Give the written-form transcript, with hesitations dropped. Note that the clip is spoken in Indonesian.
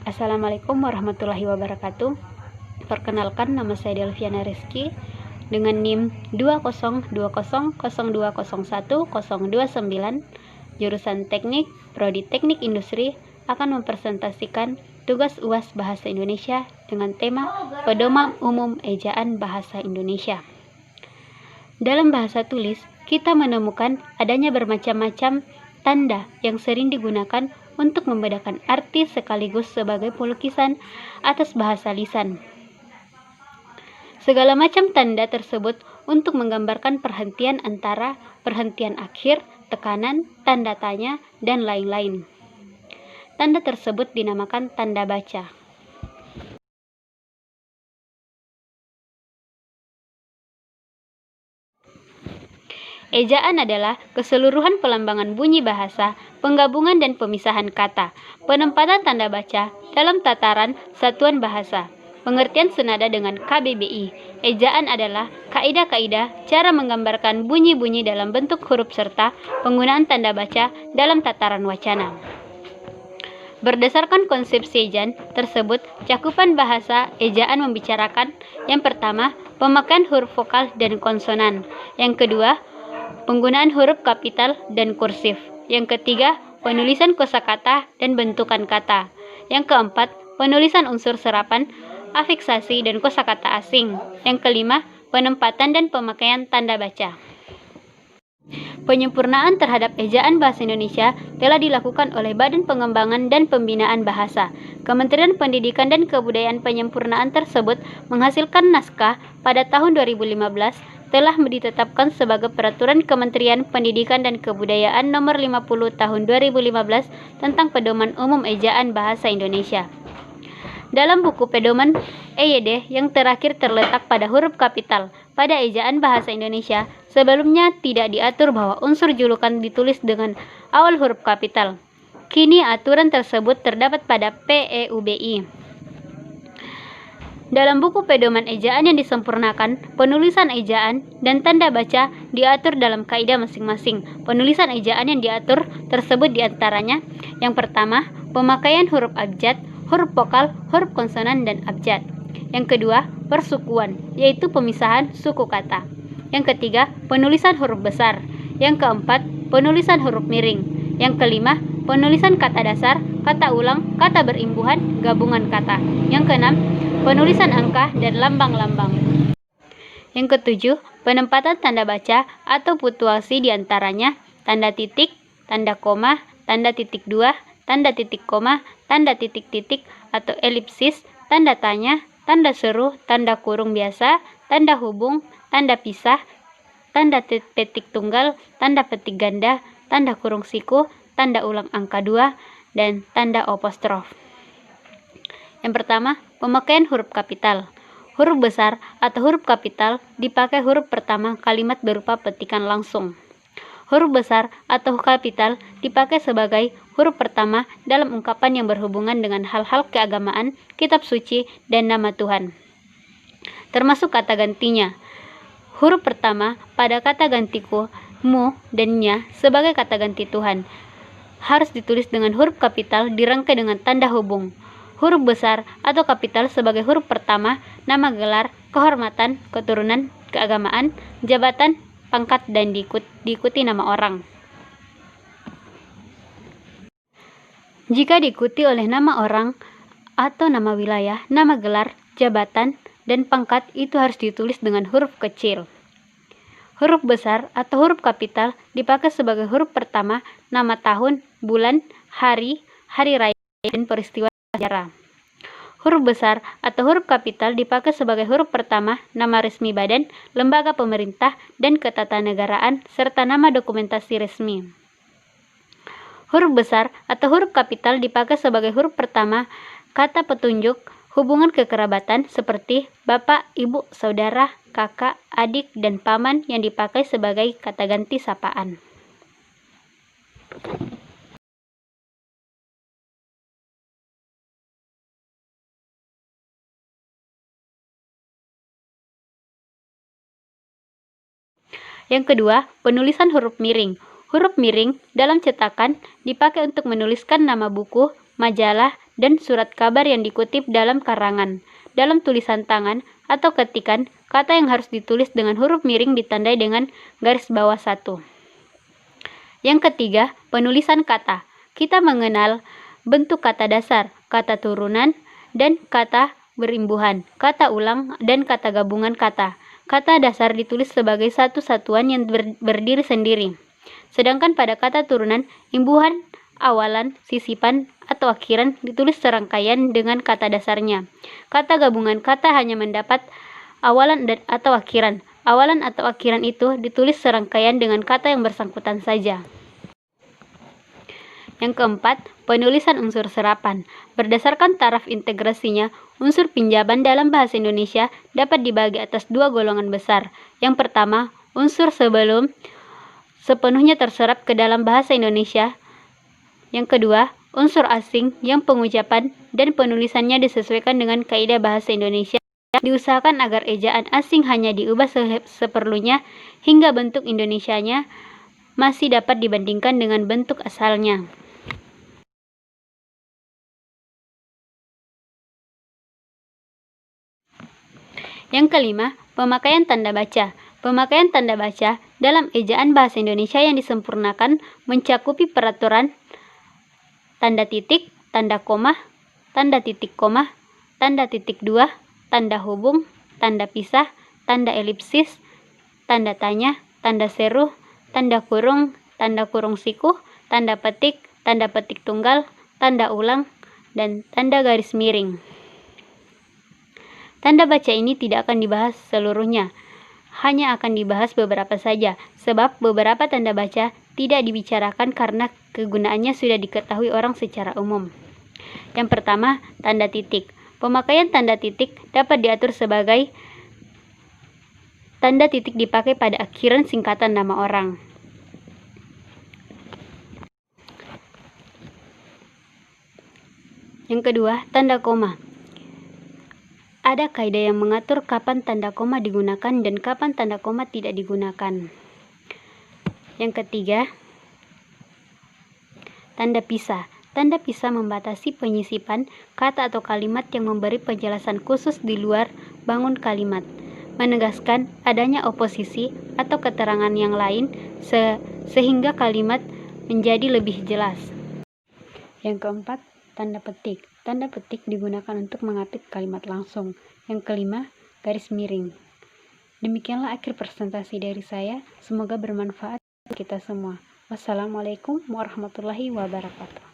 Assalamualaikum warahmatullahi wabarakatuh. Perkenalkan, nama saya Delviana Rizky dengan NIM 2020020210029, jurusan Teknik, Prodi Teknik Industri, akan mempresentasikan tugas UAS Bahasa Indonesia dengan tema Pedoman Umum Ejaan Bahasa Indonesia. Dalam bahasa tulis, kita menemukan adanya bermacam-macam tanda yang sering digunakan untuk membedakan arti sekaligus sebagai pelukisan atas bahasa lisan. Segala macam tanda tersebut untuk menggambarkan perhentian antara, perhentian akhir, tekanan, tanda tanya, dan lain-lain. Tanda tersebut dinamakan tanda baca. Ejaan adalah keseluruhan pelambangan bunyi bahasa, penggabungan dan pemisahan kata, penempatan tanda baca dalam tataran satuan bahasa. Pengertian senada dengan KBBI. Ejaan adalah kaidah-kaidah cara menggambarkan bunyi-bunyi dalam bentuk huruf serta penggunaan tanda baca dalam tataran wacana. Berdasarkan konsepsi ejaan tersebut, cakupan bahasa ejaan membicarakan yang pertama, pemakaian huruf vokal dan konsonan. Yang kedua, penggunaan huruf kapital dan kursif. Yang ketiga, penulisan kosakata dan bentukan kata. Yang keempat, penulisan unsur serapan, afiksasi dan kosakata asing. Yang kelima, penempatan dan pemakaian tanda baca. Penyempurnaan terhadap ejaan bahasa Indonesia telah dilakukan oleh Badan Pengembangan dan Pembinaan Bahasa. Kementerian Pendidikan dan Kebudayaan. Penyempurnaan tersebut menghasilkan naskah pada tahun 2015 telah ditetapkan sebagai Peraturan Kementerian Pendidikan dan Kebudayaan Nomor 50 Tahun 2015 tentang Pedoman Umum Ejaan Bahasa Indonesia. Dalam buku pedoman EYD yang terakhir terletak pada huruf kapital pada ejaan bahasa Indonesia, sebelumnya tidak diatur bahwa unsur julukan ditulis dengan awal huruf kapital. Kini aturan tersebut terdapat pada PEUBI. Dalam buku pedoman ejaan yang disempurnakan, penulisan ejaan dan tanda baca diatur dalam kaidah masing-masing. Penulisan ejaan yang diatur tersebut diantaranya: yang pertama, pemakaian huruf abjad, huruf vokal, huruf konsonan, dan abjad. Yang kedua, persukuan, yaitu pemisahan suku kata. Yang ketiga, penulisan huruf besar. Yang keempat, penulisan huruf miring. Yang kelima, penulisan kata dasar, kata ulang, kata berimbuhan, gabungan kata. Yang keenam, penulisan angka dan lambang-lambang. Yang ketujuh, penempatan tanda baca atau punktuasi diantaranya tanda titik, tanda koma, tanda titik dua, tanda titik koma, tanda titik-titik atau elipsis, tanda tanya, tanda seru, tanda kurung biasa, tanda hubung, tanda pisah, tanda petik tunggal, tanda petik ganda, tanda kurung siku, tanda ulang angka 2, dan tanda apostrof. Yang pertama, pemakaian huruf kapital. Huruf besar atau huruf kapital dipakai huruf pertama kalimat berupa petikan langsung. Huruf besar atau kapital dipakai sebagai huruf pertama dalam ungkapan yang berhubungan dengan hal-hal keagamaan, kitab suci, dan nama Tuhan, termasuk kata gantinya. Huruf pertama pada kata gantiku, mu, dan nya sebagai kata ganti Tuhan harus ditulis dengan huruf kapital dirangkai dengan tanda hubung. Huruf besar atau kapital sebagai huruf pertama nama gelar, kehormatan, keturunan, keagamaan, jabatan, pangkat, dan diikuti nama orang. Jika diikuti oleh nama orang atau nama wilayah, nama gelar, jabatan, dan pangkat, itu harus ditulis dengan huruf kecil. Huruf besar atau huruf kapital dipakai sebagai huruf pertama nama tahun, bulan, hari, hari raya, dan peristiwa sejarah. Huruf besar atau huruf kapital dipakai sebagai huruf pertama nama resmi badan, lembaga pemerintah, dan ketatanegaraan, serta nama dokumentasi resmi. Huruf besar atau huruf kapital dipakai sebagai huruf pertama kata petunjuk hubungan kekerabatan seperti bapak, ibu, saudara, kakak, adik, dan paman yang dipakai sebagai kata ganti sapaan. Yang kedua, penulisan huruf miring. Huruf miring dalam cetakan dipakai untuk menuliskan nama buku, majalah, dan surat kabar yang dikutip dalam karangan. Dalam tulisan tangan atau ketikan, kata yang harus ditulis dengan huruf miring ditandai dengan garis bawah 1. Yang ketiga, penulisan kata. Kita mengenal bentuk kata dasar, kata turunan, dan kata berimbuhan, kata ulang, dan kata gabungan kata. Kata dasar ditulis sebagai satu satuan yang berdiri sendiri. Sedangkan pada kata turunan, imbuhan, awalan, sisipan, atau akhiran ditulis serangkaian dengan kata dasarnya. Kata gabungan kata hanya mendapat awalan atau akhiran. Awalan atau akhiran itu ditulis serangkaian dengan kata yang bersangkutan saja. Yang keempat, penulisan unsur serapan. Berdasarkan taraf integrasinya, unsur pinjaban dalam bahasa Indonesia dapat dibagi atas 2 golongan besar. Yang pertama, unsur sebelum sepenuhnya terserap ke dalam bahasa Indonesia. Yang kedua, unsur asing yang pengucapan dan penulisannya disesuaikan dengan kaidah bahasa Indonesia. Diusahakan agar ejaan asing hanya diubah seperlunya hingga bentuk Indonesianya masih dapat dibandingkan dengan bentuk asalnya. Yang kelima, pemakaian tanda baca. Pemakaian tanda baca dalam ejaan bahasa Indonesia yang disempurnakan mencakupi peraturan tanda titik, tanda koma, tanda titik koma, tanda titik 2, tanda hubung, tanda pisah, tanda elipsis, tanda tanya, tanda seru, tanda kurung siku, tanda petik tunggal, tanda ulang, dan tanda garis miring. Tanda baca ini tidak akan dibahas seluruhnya, hanya akan dibahas beberapa saja, sebab beberapa tanda baca tidak dibicarakan karena kegunaannya sudah diketahui orang secara umum. Yang pertama, tanda titik. Pemakaian tanda titik dapat diatur sebagai tanda titik dipakai pada akhiran singkatan nama orang. Yang kedua, tanda koma. Ada kaidah yang mengatur kapan tanda koma digunakan dan kapan tanda koma tidak digunakan. Yang ketiga, tanda pisah. Tanda pisah membatasi penyisipan kata atau kalimat yang memberi penjelasan khusus di luar bangun kalimat, menegaskan adanya oposisi atau keterangan yang lain sehingga kalimat menjadi lebih jelas. Yang keempat, tanda petik. Tanda petik digunakan untuk mengapit kalimat langsung. Yang kelima, garis miring. Demikianlah akhir presentasi dari saya. Semoga bermanfaat bagi kita semua. Wassalamualaikum warahmatullahi wabarakatuh.